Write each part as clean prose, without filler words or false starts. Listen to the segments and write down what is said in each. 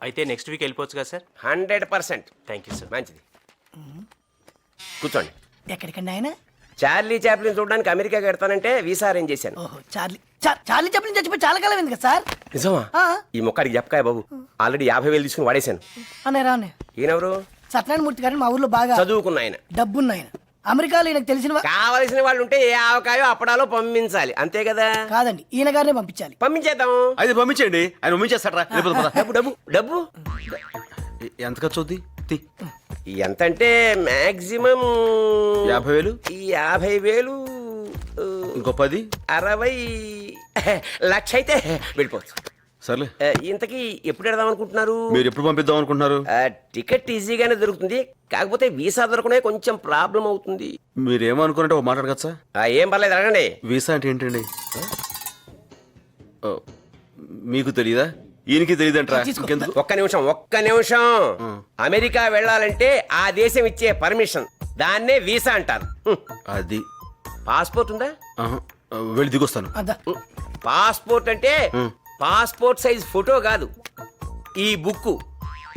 అయితే next week వెళ్ళిపోవచ్చు కదా సార్? 100%. Thank you sir. మంచిది, కూర్చోండి. ఎక్కడికండి ఆయన? చార్లీ చాప్లిన్ చూడడానికి అమెరికాకి వెళ్తానంటే వీసా అరేంజ్ చేశాను. ఓహో, చార్లీ చాప్లిన్ చచ్చిపోయి చాలా కాలం అయింది కదా సార్. నిజమా? ఆ. ఈ మొక్కడికి చెప్పకాయ బాబు, ఆల్రెడీ 50,000 తీసుకుని వాడేశాను. అన్నయ్య రానే ఈయనెవరు? సత్యనారాయణమూర్తి గారిని మా ఊర్లో బాగా చదువుకున్న ఆయన, డబ్బున్న ఆయన. అమెరికాలో ఈయనకు తెలిసిన కావలసిన వాళ్ళు ఉంటే ఏ ఆవకాయో అప్పడాలో పంపించాలి, అంతే కదా? కాదండి, ఈయన గారినే పంపించాలి. పంపించేద్దాం. అయితే పంపించండి, ఆయన పంపించేస్తాడ్రా. డబ్బు డబ్బు డబ్బు ఎంత ఖర్చు అవుద్ది? ఎంత అంటే మాక్సిమం 50,000. 50,000 ఇంకో 10. 60 లక్ష అయితే వెళ్ళిపోవచ్చు. సర్లే, ఇంతకీ ఎప్పుడు వెడదాం అనుకుంటున్నారు? మీరు ఎప్పుడు పంపిద్దాం అనుకుంటున్నారు? టికెట్ ఈజీగానే దొరుకుతుంది, కాకపోతే వీసా దొరకనే కొంచెం ప్రాబ్లం అవుతుంది. మీరు ఏమనుకున్నట్టు మాట్లాడగచ్చా? ఏం పర్లేదు, అడగండి. వీసా అంటే ఏంటండి? ఓ, మీకు తెలియదా? ఈయనకి తెలియదంటరా? ఒక్క నిమిషం. అమెరికా వెళ్ళాలంటే ఆ దేశం ఇచ్చే పర్మిషన్, దాన్నే వీసా అంటారు. అది పాస్పోర్ట్ ఉందా? వెళ్ళి దిగొస్తాను. పాస్పోర్ట్ అంటే పాస్పోర్ట్ సైజ్ ఫోటో కాదు, ఈ బుక్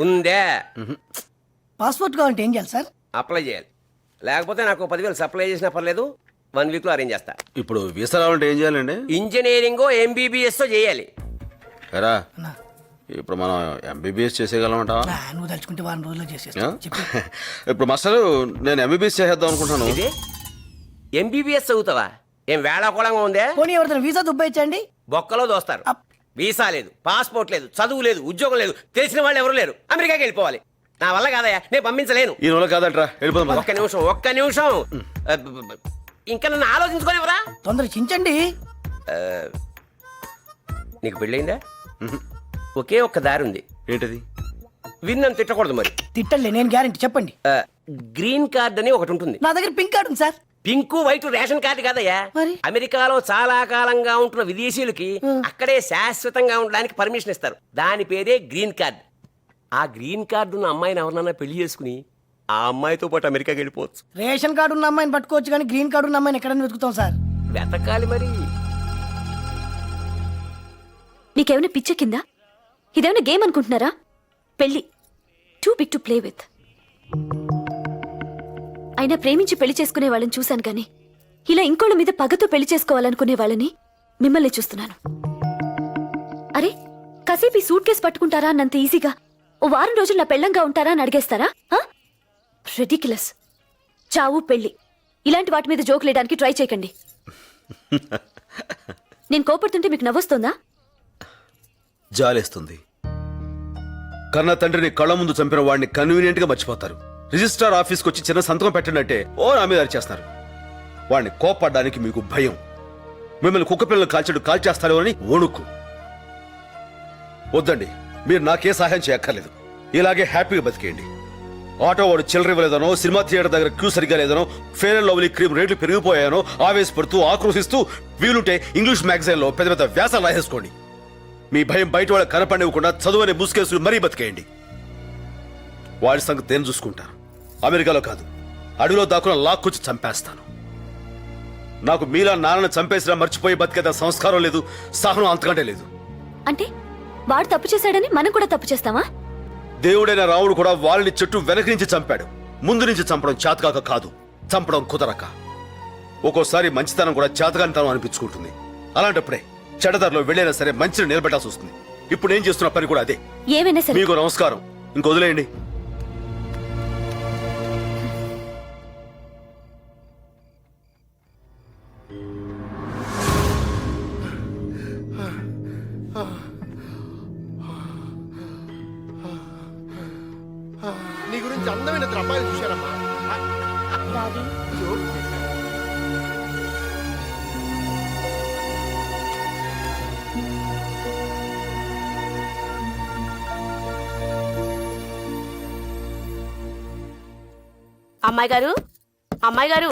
ఉందే. పాస్పోర్ట్ కావాలంటే ఏం చేయాలి సార్? అప్లై చేయాలి, లేకపోతే నాకు 10,000 సప్లై చేసినా పర్లేదు, 1 వీక్ లో అరేంజ్ చేస్తా. ఇప్పుడు వీసా రావాలంటే ఏం చేయాలండి? ఇంజనీరింగ్ MBBS చేయాలి. ఎరా, ఇప్పుడు మనం MBBS చేసేయగలమంటావా? నువ్వు తలుచుకుంటే 1 రోజుల్లో చేసేస్తా. ఇప్పుడు మాస్టర్, నేను MBBS చేసేద్దాం అనుకుంటున్నాను. ఇది MBBS చదువుతావా? ఏం వేళాకోళంగా ఉందే? పోనీ ఎవరితో వీసా దుబ్బాయించండి. బొక్కలో దోస్తారు. వీసా లేదు, పాస్పోర్ట్ లేదు, చదువు లేదు, ఉద్యోగం లేదు, తెలిసిన వాళ్ళు ఎవరు లేరు, అమెరికాకి వెళ్ళిపోవాలి. నా వల్ల కాదయ్యా, నేను పంపించలేను. ఈ రోజు కాదంటరా, వెళ్ళిపోదాం. ఒక్క నిమిషం ఇంకా నన్ను ఆలోచించుకోనివరా? తొందర చించండి. నీకు పెళ్ళయిందా? ఒకే ఒక్క దారి ఉంది. ఏంటది? విన్నను తిట్టకూడదు మరి. తిట్టండి, నేను గ్యారెంటీ. చెప్పండి. గ్రీన్ కార్డ్ అని ఒకటి ఉంటుంది. నా దగ్గర పింక్ కార్డు ఉంది sir. Pink white ration card కాదయ్యా. మరి? అమెరికాలో చాలా కాలంగా ఉంటున్న విదేశీయులకి అక్కడే శాశ్వతంగా ఉండడానికి పర్మిషన్ ఇస్తారు, దాని పేరే గ్రీన్ కార్డ్. ఆ గ్రీన్ కార్డు ఉన్న అమ్మాయిని ఎవరినన్నా పెళ్లి చేసుకుని ఆ అమ్మాయితో పాటు అమెరికాకి వెళ్ళిపోవచ్చు. రేషన్ కార్డు ఉన్న అమ్మాయిని పట్టుకోవచ్చు, కానీ గ్రీన్ కార్డు ఉన్న అమ్మాయిని ఎక్కడైనా వెతుకుతాం సార్. వెతకాలి మరి. నీకేమైనా పిచ్చ కింద? ఇదేమైనా గేమ్ అనుకుంటున్నారా? పెళ్లి too big to play with. అయినా ప్రేమించి పెళ్లి చేసుకునే వాళ్ళని చూశాను కానీ ఇలా ఇంకోళ్ళ మీద పగతో పెళ్లి చేసుకోవాలనుకునే వాళ్ళని మిమ్మల్ని చూస్తున్నాను. అరే, కాసేపు ఈ సూట్ కేసు పట్టుకుంటారా అన్నంత ఈజీగా ఓ వారం రోజులు నా పెళ్ళంగా ఉంటారా అని అడిగేస్తారా? రెడిక్యులస్. చావు, పెళ్లి, ఇలాంటి వాటి మీద జోకులేయడానికి ట్రై చేయకండి. నేను కోపడుతుంటే మీకు నవ్వొస్తుందా? జాలేస్తుంది. కన్న తండ్రిని కళ్ళ ముందు చంపిన వాడిని కన్వీనియంట్ గా మర్చిపోతారు. రిజిస్ట్రార్ ఆఫీస్కి వచ్చి చిన్న సంతకం పెట్టండి ఓ నా మీద అరిచేస్తున్నారు. వాడిని కోపడ్డానికి మీకు భయం. మిమ్మల్ని కుక్క పిల్లలు కాల్చేస్తారో అని వణుకు. వద్దండి, మీరు నాకే సహాయం చేయక్కర్లేదు. ఇలాగే హ్యాపీగా బతికేయండి. ఆటో వాడు చిల్లర ఇవ్వలేదనో, సినిమా థియేటర్ దగ్గర క్యూ సరిగ్గా లేదనో, ఫెయిర్ అండ్ లవ్లీ క్రీమ్ రేట్లు పెరిగిపోయానో ఆవేశపడుతూ ఆక్రోశిస్తూ వీలుంటే ఇంగ్లీష్ మ్యాగజైన్లో పెద్ద పెద్ద వ్యాసాలు రాసేసుకోండి. మీ భయం బయట వాళ్ళకి కనపడివ్వకుండా చదువునే ముసుకేసులు మరీ బతికేయండి. వాడి సంగతి నేను చూసుకుంటాను. అమెరికాలో కాదు, అడవిలో దాక్కున లాక్కొచ్చి చంపేస్తాను. నాకు మీలా నాన్నను చంపేసినా మర్చిపోయి బతికేదా సంస్కారం లేదు, సహనం అంతకంటే లేదు. అంటే వాడు తప్పు చేశాడని మనం కూడా తప్పు చేస్తావా? దేవుడైన రాముడు కూడా వాళ్ళని చెట్టు వెనక నుంచి చంపాడు. ముందు నుంచి చంపడం చేతకాక కాదు, చంపడం కుదరక. ఒక్కోసారి మంచితనం కూడా చేతకానితనం అనిపించుకుంటుంది. అలాంటప్పుడే చెడ్డదారిలో వెళ్ళైనా సరే మంచిని నిలబెట్టాల్సి వస్తుంది. ఇప్పుడు నేను చేస్తున్న పని కూడా అదే. ఏమైనా సరే మీకు నమస్కారం, ఇంక వదిలేయండి. నీ గురించి అందమైన అమ్మాయిలు చూశారమ్మా. అమ్మాయి గారు, అమ్మాయి గారు,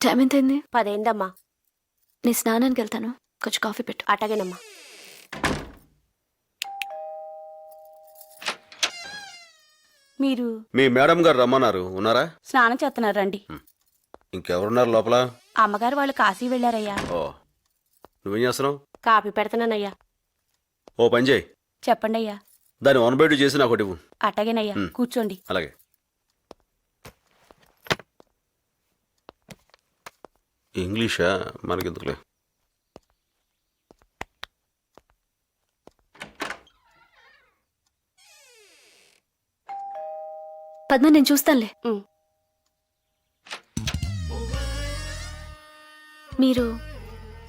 టైం ఎంతైంది? 10 అయిందమ్మా. నేను స్నానానికి వెళ్తాను, కొంచెం కాఫీ పెట్టు. అటగేనమ్మా. మీరు మీ మేడం గారు రమ్మన్నారు, ఉన్నారా? స్నానం చేస్తున్నారు, రండి. ఇంకెవరున్నారు లోపల? అమ్మగారు వాళ్ళు కాశీ వెళ్ళారయ్యా. ఓ, నువ్వేం చేస్తున్నావు? కాఫీ పెడుతున్నానయ్యా. ఓ పని చేయి, చెప్పండి అయ్యా. దాన్ని 1/2 చేసి నాకు ఒకటి ఇవ్వు. అట్టగేనయ్యా, కూర్చోండి. అలాగే. ఇంగ్లీషా మనకెందుకులే. పద్మ, నేను చూస్తానులే. ఉమ్. మీరు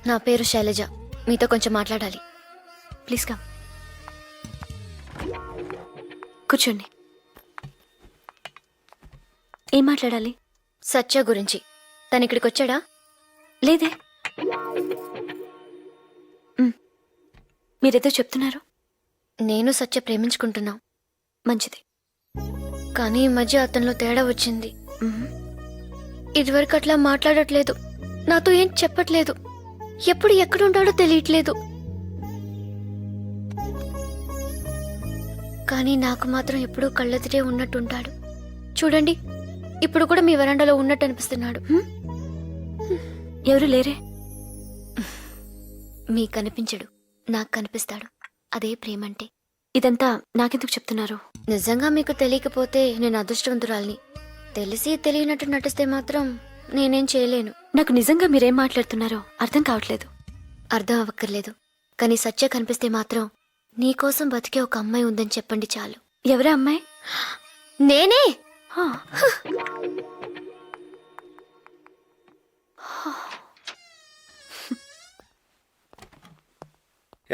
నా పేరు శైలజ, మీతో కొంచెం మాట్లాడాలి. Please come. కూర్చోండి. ఏం మాట్లాడాలి? సత్య గురించి. తను ఇక్కడికి వచ్చాడా? లేదే. మీరేదో చెప్తున్నారు. నేను సత్య ప్రేమించుకుంటున్నాం. మంచిది. కానీ ఈ మధ్య అతనిలో తేడా వచ్చింది. మ్మ్. ఇదివరకు అట్లా మాట్లాడట్లేదు, నాతో ఏం చెప్పట్లేదు, ఎప్పుడు ఎక్కడుంటాడో తెలియట్లేదు. కానీ నాకు మాత్రం ఎప్పుడూ కళ్ళెదిరే ఉన్నట్టుంటాడు. చూడండి, ఇప్పుడు కూడా మీ వరండాలో ఉన్నట్టు అనిపిస్తున్నాడు. ఎవరు లేరే? మీకు కనిపించడు, నాకు కనిపిస్తాడు. అదే ప్రేమంటే. ఇదంతా నాకెందుకు చెప్తున్నారు? నిజంగా మీకు తెలియకపోతే నేను అదృష్టవంతురాల్ని. తెలిసి తెలియనట్టు నటిస్తే మాత్రం నేనేం చేయలేను. నాకు నిజంగా మీరేం మాట్లాడుతున్నారో అర్థం కావట్లేదు. అర్థం అవ్వక్కర్లేదు, కానీ సత్య కనిపిస్తే మాత్రం నీకోసం బతికే ఒక అమ్మాయి ఉందని చెప్పండి చాలు. ఎవరా అమ్మాయి? నేనే. హా.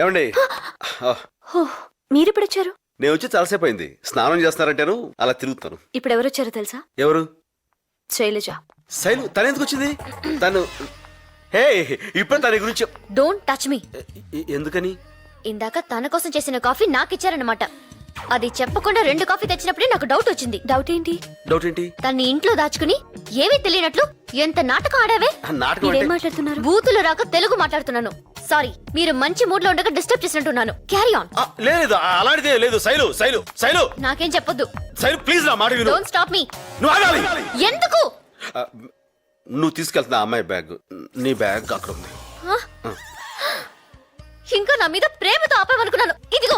ఏమండి, హో, మీరెప్పుడు వచ్చారు? నేను వచ్చి చాలాసేపు అయింది. స్నానం చేస్తున్నారంటేను అలా తిరుగుతాను. ఇప్పుడు ఎవరు వచ్చారో తెలుసా? ఎవరు? శైలజ. శైలు? తను ఎందుకు వచ్చింది? తను హే, ఇప్పుడు తన గురించి డోంట్ టచ్ మీ. ఎందుకని? ఇందాక తన కోసం చేసిన కాఫీ నాకు ఇచ్చారన్నమాట. అది చెప్పకుండా 2 కాఫీ తెచ్చినప్పుడే నాకు డౌట్ వచ్చింది. డౌట్ ఏంటి? డౌట్ ఏంటి? తన్ని ఇంట్లో దాచుకుని ఏమీ తెలియనట్లు ఎంత నాటకం ఆడావే. ఆ నాటకం మీరేం అంటే మాట్లాడుతున్నారు? బూతులు రాక తెలుగు మాట్లాడుతున్నాను. సారీ, మీరు మంచి మూడ్ లో ఉండగా డిస్టర్బ్ చేసినట్టున్నాను. Carry on. లేదు, అలాంటిదే లేదు. శైలు, శైలు, శైలు, నాకేం చెప్పొద్దు. శైలు ప్లీజ్ నా మాట విను. Don't stop me. నువ్వు ఆగాలి. ఎందుకు? ఆ, నువ్వు తీసుకెళ్తున్నా అమ్మాయి బ్యాగ్. నీ బ్యాగ్ అక్కడ ఉంది. ఇంకా నా మీద ప్రేమతో ఆపామనుకున్నాను. ఇదిగో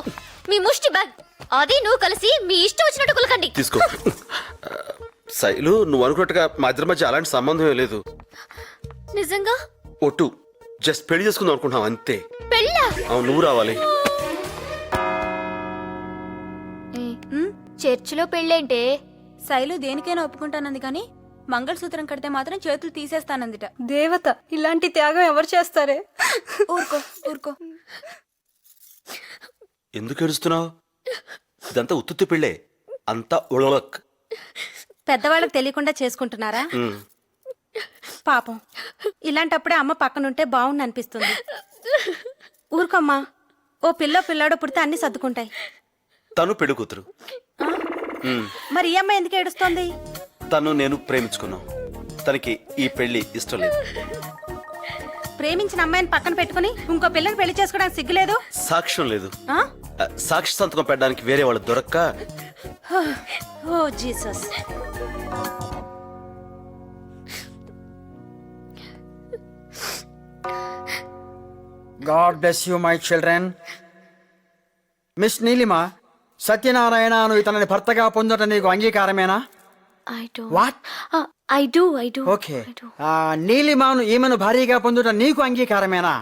మీ ముష్టి బ్యాగ్. అది నువ్వు కలిసి మీ ఇష్టం వచ్చినట్టు కులకండి. తీసుకో. శైలు, నువ్వు అనుకున్నట్టుగా మా ఇద్దరి మధ్య అలాంటి సంబంధం లేదు. నిజంగా? ఒట్టు, జస్ట్ పెళ్లి చేసుకుందాం అనుకుంటున్నాం అంతే. పెళ్ళా? అవును, నువ్వు రావాలి. చర్చిలో పెళ్ళేంటే? శైలు దేనికైనా ఒప్పుకుంటానంది కానీ మంగళసూత్రం కడితే మాత్రం చేతులు తీసేస్తానందిట. దేవత, ఇలాంటి త్యాగం ఎవరు చేస్తారే? ఊరుకో ఊరుకో. ఎందుకు ఏడుస్తున్నావు? ఇదంతా ఉత్తుత్తి పెళ్ళే, అంతా ఉళలక్. పెద్దవాళ్ళకి తెలియకుండా చేసుకుంటున్నారా? పాపం, ఇలాంటప్పుడే అమ్మ పక్కనుంటే బాగుండు అనిపిస్తుంది. ఊరుకోమ్మా, ఓ పిల్లాడు పుడితే అన్ని సర్దుకుంటాయి. తను పెళ్లి కూతురు. మరి ఈ అమ్మాయి ఎందుకు ఏడుస్తోంది? తను నేను ప్రేమించుకున్నాం. తనకి ఈ పెళ్లి ఇష్టం లేదు. ప్రేమించిన అమ్మాయిని పక్కన పెట్టుకుని ఇంకో పిల్లని పెళ్లి చేసుకోవడానికి సిగ్గులేదు? సాక్ష్యం లేదు. ఆ? సాక్షి సంతకం పెట్టడానికి వేరే వాళ్ళు దొరక్క. Oh Jesus. God bless you, my children. Miss Neelima, Satyanarayana అను ఇతనిని భర్తగా పొందటం నీకు అంగీకారమేనా? I do. What? I do. Okay. నీలిమాను ఈమెను భారీగా పొందటం నీకు అంగీకారమేనా?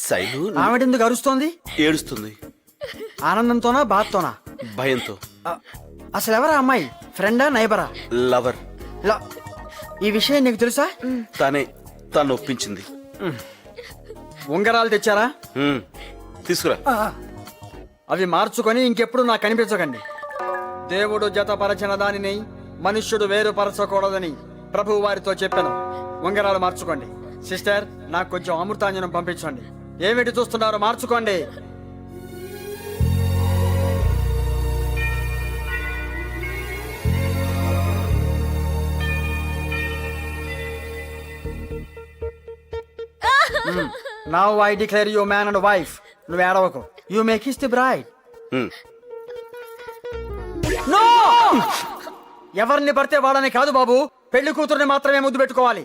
శైలు ఆవిడెందుకు అరుస్తోంది? ఏడుస్తుంది. ఆనందంతోనా, బాధతోనా? భయంతో. అసలు ఎవరా అమ్మాయి? ఫ్రెండా, నైబరా? లవర్. ఈ విషయం నీకు తెలుసా? తను ఒప్పించింది. ఉంగరాలు తెచ్చారా? తీసుకురా. అవి మార్చుకొని ఇంకెప్పుడు నాకు కనిపించకండి. దేవుడు జతపరచిన దానిని మనుష్యుడు వేరుపరచకూడదని ప్రభు వారితో చెప్పాను. ఉంగరాలు మార్చుకోండి. సిస్టర్, నాకు కొంచెం అమృతాంజనం పంపించండి. ఏమిటి చూస్తున్నారు? మార్చుకోండి. Now I declare you man and wife. నువ్వు ఏడవకు. You may kiss the bride. No! ఎవరిని పడితే వాళ్ళని కాదు బాబు, పెళ్లి కూతురుని మాత్రమే ముద్దు పెట్టుకోవాలి.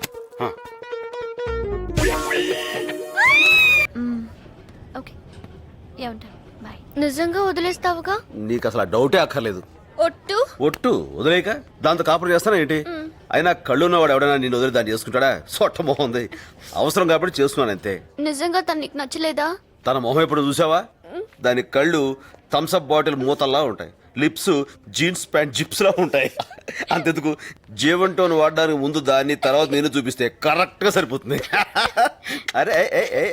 ఏమంటారు బాయ్. నిజంగా వదిలేస్తావుగా? నీకు అసలు ఆ డౌటే అక్కర్లేదు. ఒట్టు. ఒట్టు వదిలేక దాంతో కాపురం చేస్తానా ఏంటి? అయినా కళ్ళు ఉన్నవాడు ఎవడైనా నేను వదిలి దాన్ని చేసుకుంటాడా? సొట్ట మొహం ఉంది. అవసరం కాబట్టి చేస్తున్నాను అంతే. నిజంగా తను నీకు నచ్చలేదా? తన మొహం ఎప్పుడు చూసావా? దాని కళ్ళు థమ్స్అప్ బాటిల్ మూతల్లా ఉంటాయి, లిప్స్ జీన్స్ ప్యాంట్ జిప్స్ లా ఉంటాయి. అంతెందుకు జీవన్ టోన్ వాడడానికి ముందు దాన్ని, తర్వాత నేను చూపిస్తే కరెక్ట్ గా సరిపోతుంది. అరే ఏ, ఏ, ఏ.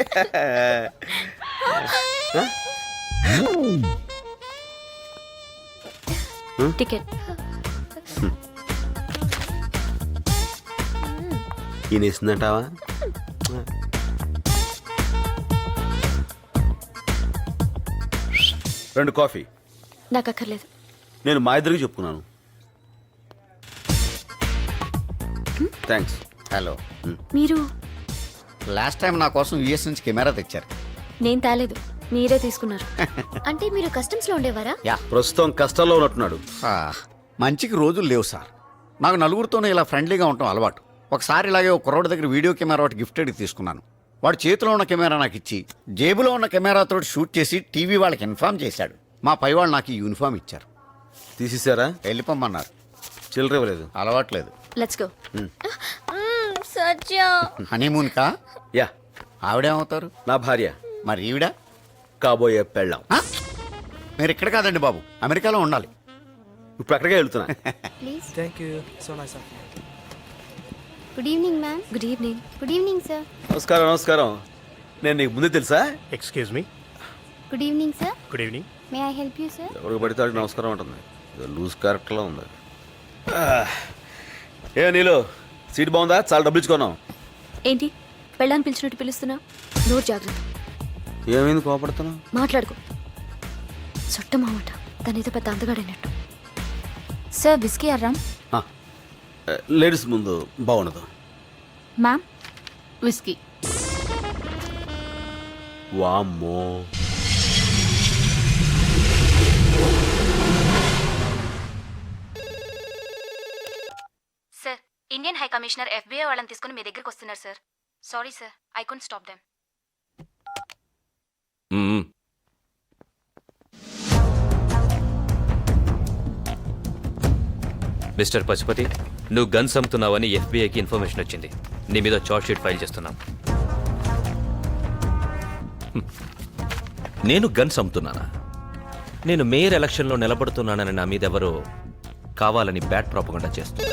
టికెట్. ఈయన ఇస్తుందంటావా? రెండు కాఫీ. నాకు అక్కర్లేదు. నేను మా ఇద్దరికి చెప్పుకున్నాను. థ్యాంక్స్. హలో, మీరు లాస్ట్ టైం నా కోసం యుఎస్ నుంచి కెమెరా తెచ్చారు. నేను తేలేదు, మీరే తీసుకున్నారు. అంటే మీరు కస్టమ్స్ లో ఉండేవారా? యా, ప్రస్తుతం కష్టాల్లో ఉన్నట్టున్నాడు. మంచికి రోజులు లేవు సార్. నాకు నలుగురితోనే ఇలా ఫ్రెండ్లీగా ఉండటం అలవాటు. ఒకసారి ఇలాగే ఒక కుర్రోడి దగ్గర వీడియో కెమెరా ఒకటి గిఫ్టెడ్ తీసుకున్నాను. వాడు చేతిలో ఉన్న కెమెరా నాకు ఇచ్చి జేబులో ఉన్న కెమెరాతో షూట్ చేసి టీవీ వాళ్ళకి ఇన్ఫార్మ్ చేశాడు. మా పై వాళ్ళు నాకు ఈ యూనిఫామ్ ఇచ్చారు. తీసేశారా? వెళ్ళిపోమన్నారు. చిల్లర ఇవ్వలేదు. అలవాట్లేదు. Let's go. సత్య. హనీమూన్ కా? యా, ఆవిడేమవుతారు? నా భార్య, మరి ఈవిడ? కాబోయే పెళ్ళాం. ఆ? మీరు ఇక్కడ కాదండి బాబు, అమెరికాలో ఉండాలి. ఇప్పుడు అక్కడికే వెళ్తున్నా. Please. Thank you, so nice. Good evening ma'am. Good evening. Good evening sir. నమస్కారం. నమస్కారం. నేను నీకు ముందే తెలుసా? Excuse me. Good evening sir. Good evening. May I help you sir? ఎవరికి పడితే వాడికి నమస్కారం ఉంటుంది. లూజ్ క్యారెక్టర్లో ఉంది. ఏ నీలో సీట్ బాగుందా? చాలా డబ్బులు ఇచ్చుకున్నాం. ఏంటి పెళ్ళాన్ని పిలిచినట్టు పిలుస్తున్నా? నోరు జాగ్రత్త. ఏమైంది కోపడుతున్నావు? మాట్లాడుకో. చుట్టమామట తనేదో పెద్ద అందగాడైనట్టు. సార్ బిస్కీ అర్రామ్. లేడీస్ ముందు బాగుండదు. Ma'am whisky. వామ్మో. Sir, Indian high commissioner FBI వాళ్ళని తీసుకుని మీ దగ్గరికి వస్తున్నారు sir. Sorry sir, I could stop them. Mister Pasupathi, నువ్వు గన్స్ అమ్ముతున్నావని FBIకి ఇన్ఫర్మేషన్ వచ్చింది. నీ మీద చార్జ్ షీట్ ఫైల్ చేస్తున్నాం. నేను గన్స్ అమ్ముతున్నానా? నేను మేయర్ ఎలక్షన్లో నిలబడుతున్నానని నా మీద ఎవరో కావాలని బ్యాడ్ ప్రాపగండా చేస్తున్నారు.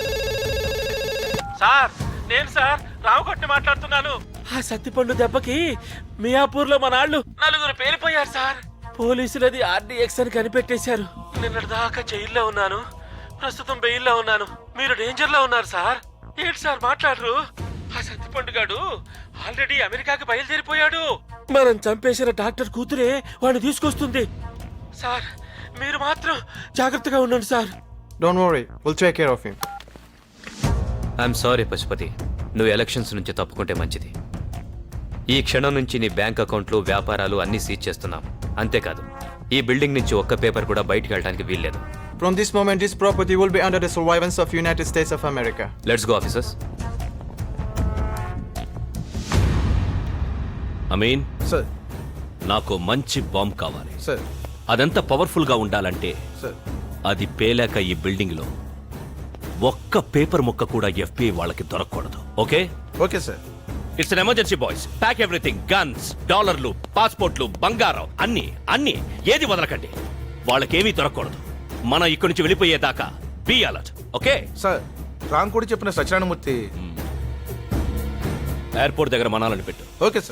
సార్, నేను సార్ రామకొట్టి మాట్లాడుతున్నాను. ఆ సత్తిపండు దెబ్బకి మియాపూర్లో మన నాళ్ళు 4 పేలిపోయారు సార్. పోలీసులది RDX అని కనిపెట్టేశారు. నిన్నటి దాకా జైల్లో ఉన్నాను, ప్రస్తుతం బెయిల్లో ఉన్నాను. మీరు డేంజర్ లో ఉన్నారు సార్. ఏంటి సార్ మాట్లాడరు? ఆ సత్తిపండు గాడు ఆల్రెడీ అమెరికాకి బయలుదేరిపోయాడు. మనం చంపేసిన డాక్టర్ కూతురే వాడిని తీసుకొస్తుంది. సార్, మీరు మాత్రం జాగ్రత్తగా ఉండండి sir. Don't worry, will take care of him. I'm sorry Pashupati, నువ్వు ఎలక్షన్స్ నుంచి తప్పుకుంటే మంచిది. ఈ క్షణం నుంచి నీ బ్యాంక్ అకౌంట్లు, వ్యాపారాలు అన్నీ సీజ్ చేస్తున్నాం. అంతేకాదు, ఈ బిల్డింగ్ నుంచి ఒక్క పేపర్ కూడా బయటికి వెళ్ళడానికి వీల్లేదు. From this moment, this property will be under the surveillance of United States of America. Let's go officers. Amin, sir. నాకు మంచి బాంబ్ కావాలి. సార్. అదెంత పవర్ఫుల్ గా ఉండాలంటే సార్. అది పేలాక ఈ బిల్డింగ్ లో ఒక్క పేపర్ ముక్క కూడా FBI వాళ్ళకి దొరకకూడదు. Okay? Okay sir. It's an emergency boys. Pack everything. Guns, డాలర్లు, పాస్పోర్ట్లు, బంగారం, అన్ని ఏది వదలకండి. వాళ్ళకేమీ దొరకకూడదు. మనం ఇక్కడి నుంచి వెళ్ళిపోయేదాకా బీ అలర్ట్. ఓకే సార్, రాంకోడి చెప్పిన సత్యనారాయణమూర్తి. ఎయిర్పోర్ట్ దగ్గర మనాలని పెట్టు. Okay sir.